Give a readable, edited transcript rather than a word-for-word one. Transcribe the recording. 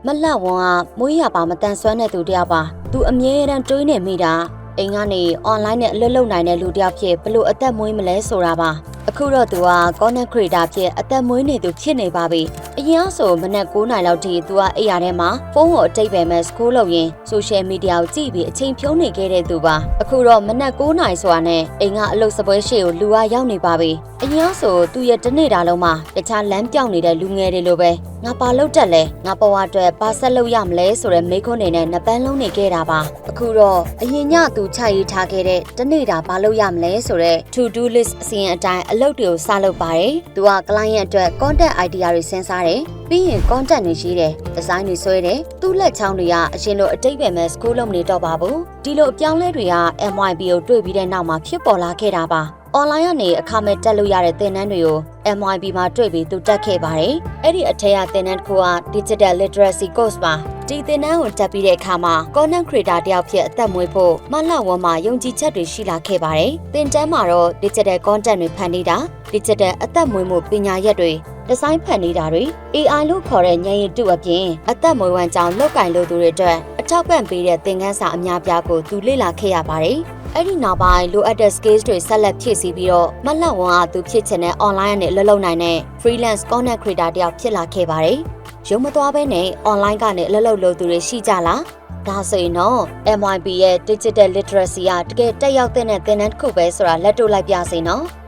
မလှဝွန်ကမွေးရပါမတန်ဆွမ်းတဲ့သူတယောက်ပါသူအမြဲတမ်းတွေးနေမိတာအိမ်ကနေ online နဲ့အလုပ်လုပ်နိုင်တဲ့လူတယောက်ဖြစ်ဘလို့အသက်မွေးမလဲဆိုတာပါအခုတော့သူက content creator ဖြစ်အသက်မွေးနေသူဖြစ်နေပါပြီအရင်ဆိုမနက်9နာရီလောက်ထိသူကအိမ်ရထဲမှာဖုန်းကိုအတိတ်ပဲမဲ့ scroll လုပ်ရင်း social media ကိုကြည့်ပြီးအချိန်ဖြုံးနေခဲ့တဲ့သူပါအခုတော့မနက်9နာရီဆိုတာနဲ့အိမ်ကအလုပ်စပွဲရှေ့ကိုလူကရောက်နေပါပြီအရင်ဆိုသူရဲ့တနေ့တာလုံးမှာတခြားလမ်းပြောင်းနေတဲ့လူငယ်တွေလိုပဲငါပါလုပ်တတ်လဲငါဘဝအတွက်ပါဆက်လုပ်ရမလဲဆိုတဲ့မိခွန်းတွေနဲ့နှစ်ပန်းလုံးနေခဲ့တာပါအခုတော့အရင်ညသူချရေးထားခဲ့တဲ့တနေ့တာဘာလုပ်ရမလဲဆိုတဲ့ to do list အစီအရင်အတိုင်းအလုပ်တွေကိုစလုပ်ပါတယ်သူက client အတွက် content idea တွေစဉ်းစားတယ်ပြီးရင် content တွေရှိတယ် design တွေဆွဲတယ်သူ့လက်ချောင်းတွေကအရင်လိုအတိတ်ပဲမဲ့ school လုံးမနေတော့ပါဘူးဒီလိုအပြောင်းလဲတွေက MYB ကိုတွေ့ပြီးတဲ့နောက်မှာဖြစ်ပေါ်လာခဲ့တာပါonline ကနေအခမဲ့တက်လို့ရတဲ့သင်တန်းတွေကို MYB မှာတွေ့ပြီးသူတက်ခဲ့ပါတယ်။အဲ့ဒီအထက်ကသင်တန်းတစ်ခုက Digital Literacy Course ပါ။ဒီသင်တန်းကိုတက်ပြီးတဲ့အခါမှာ Content Creator တယောက်ဖြစ်အသက်မွေးဖို့မလှဝန်းမှာယုံကြည်ချက်တွေရှိလာခဲ့ပါတယ်။သင်တန်းမှာတော့ Digital Content တွေဖန်တီးတာ Digital အသက်မွေးမှုပညာရပ်တွေဒီဇိုင်းဖန်တီးတာတွေ AI လို့ခေါ်တဲ့ဉာဏ်ရည်တုအပြင်အသက်မွေးဝမ်းကြောင်းလောက်ကင်လို့သူတွေအတွက်အထောက်ပံ့ပေးတဲ့သင်ခန်းစာအများပြားကိုသူလေ့လာခဲ့ရပါတယ်။အဲ့ဒီနောက်ပိုင်းလိုအပ်တဲ့ skills တွေဆက်လက်ဖြည့်ဆည်းပြီးတော့မလှဝန်းကသူဖြစ်ချင်တဲ့ online နဲ့အလုပ်လုပ်နိုင်တဲ့ freelance content creator တယောက်ဖြစ်လာခဲ့ပါတယ်။ရုံမသွားဘဲနဲ့ online ကနေအလုပ်လုပ်သူတွေရှိကြလား။ဒါဆိုရင်တော့ MYB ရဲ့ digital literacy ကတကယ်တက်ရောက်တဲ့သင်တန်းတစ်ခုပဲဆိုတာလက်တို့လိုက်ပြစေနော်။